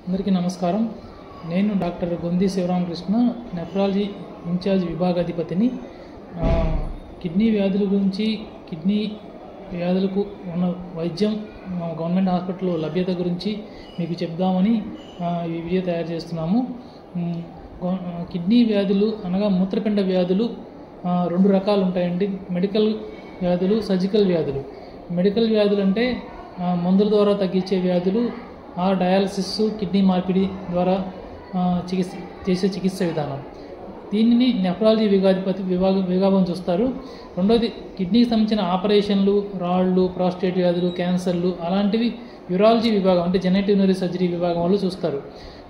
అందరికీ నమస్కారం. నేను doctor Gondi Sivaramakrishna, nephrology incharge విభాగాధిపతిని. Kidney వ్యాధుల గురించి, కిడ్నీ వ్యాధులకు ఉన్న వైద్యం గవర్నమెంట్ హాస్పిటల్లో లభ్యత గురించి మీకు చెప్దామని ఈ వీడియో తయారు చేస్తున్నాము. కిడ్నీ వ్యాధులు అనగా మూత్రపిండ వ్యాధులు రెండు రకాలు ఉంటాయండి. మెడికల్ వ్యాధులు, సర్జికల్ వ్యాధులు. మెడికల్ వ్యాధులు అంటే మందుల ద్వారా తగ్గించే వ్యాధులు, డయాలసిస్, కిడ్నీ మార్పిడి ద్వారా చేసే చికిత్స విధానం. దీనిని నెఫ్రాలజీ విభాగం చూస్తారు. రెండోది కిడ్నీకి సంబంధించిన ఆపరేషన్లు, రాళ్ళు, ప్రాస్టేట్ వ్యాధులు, క్యాన్సర్లు అలాంటివి యూరాలజీ విభాగం అంటే జెనెటిక్ యూరినరీ సర్జరీ విభాగం వాళ్ళు చూస్తారు.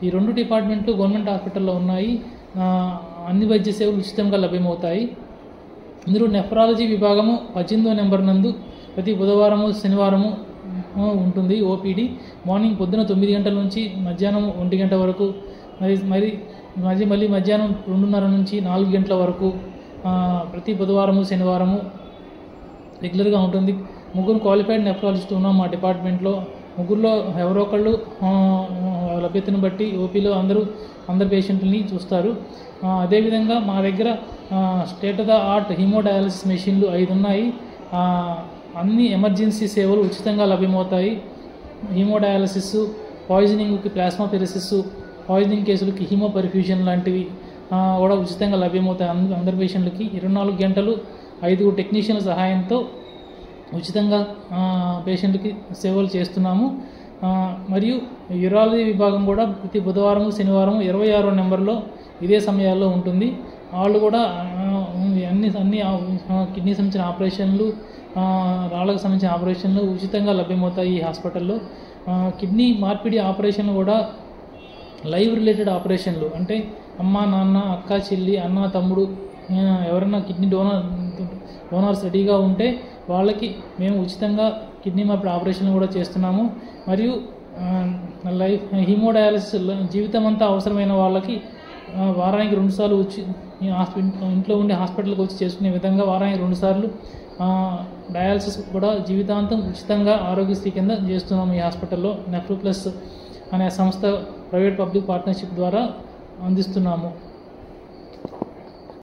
ఈ రెండు డిపార్ట్మెంట్లు గవర్నమెంట్ హాస్పిటల్లో ఉన్నాయి. అన్ని వైద్య సేవలు ఉచితంగా లభ్యమవుతాయి. ఇందులో నెఫ్రాలజీ విభాగము 18వ నెంబర్ నందు ప్రతి బుధవారము, శనివారము ఉంటుంది ఓపీడీ. మార్నింగ్ పొద్దున 9 గంటల నుంచి మధ్యాహ్నం 1 గంట వరకు, మళ్ళీ మధ్యాహ్నం 2:30 నుంచి 4 గంటల వరకు ప్రతి బుధవారము, శనివారము రెగ్యులర్గా ఉంటుంది. 3 క్వాలిఫైడ్ నెఫ్రాలజిస్ట్ ఉన్నాం మా డిపార్ట్మెంట్లో. 3లో ఎవరో ఒకళ్ళు లభ్యతను బట్టి ఓపీలో అందరు పేషెంట్ని చూస్తారు. అదేవిధంగా మా దగ్గర state of the art haemodialysis మెషిన్లు 5 ఉన్నాయి. అన్ని ఎమర్జెన్సీ సేవలు ఉచితంగా లభ్యమవుతాయి. హీమోడయాలసిస్, పాయిజనింగ్కి ప్లాస్మాఫెరెసిస్, పాయిజనింగ్ కేసులకి హీమోపర్ఫ్యూషన్ లాంటివి కూడా ఉచితంగా లభ్యమవుతాయి. అందరి పేషెంట్లకి 24 గంటలు 5 టెక్నీషియన్ల సహాయంతో ఉచితంగా పేషెంట్కి సేవలు చేస్తున్నాము. మరియు యూరాలజీ విభాగం కూడా ప్రతి బుధవారం, శనివారం 26వ నెంబర్లో ఇదే సమయాల్లో ఉంటుంది. వాళ్ళు కూడా అన్ని కిడ్నీ సంబంధించిన ఆపరేషన్లు, రాళ్ళకు సంబంధించిన ఆపరేషన్లు ఉచితంగా లభ్యమవుతాయి ఈ హాస్పిటల్లో. కిడ్నీ మార్పిడి ఆపరేషన్లు కూడా లైవ్ రిలేటెడ్ ఆపరేషన్లు అంటే అమ్మ, నాన్న, అక్క, చెల్లి, అన్న, తమ్ముడు ఎవరైనా కిడ్నీ డోనర్స్ రెడీగా ఉంటే వాళ్ళకి మేము ఉచితంగా కిడ్నీ మార్పిడి ఆపరేషన్లు కూడా చేస్తున్నాము. మరియు హీమోడయాలసిస్ జీవితం అంతా అవసరమైన వాళ్ళకి వారానికి 2 సార్లు వచ్చి ఇంట్లో ఉండి హాస్పిటల్కి వచ్చి చేసుకునే విధంగా వారానికి 2 సార్లు డయాలసిస్ కూడా జీవితాంతం ఉచితంగా ఆరోగ్యశ్రీ కింద చేస్తున్నాము ఈ హాస్పిటల్లో. నెఫ్రో ప్లస్ అనే సంస్థ ప్రైవేట్ పబ్లిక్ పార్ట్నర్షిప్ ద్వారా అందిస్తున్నాము.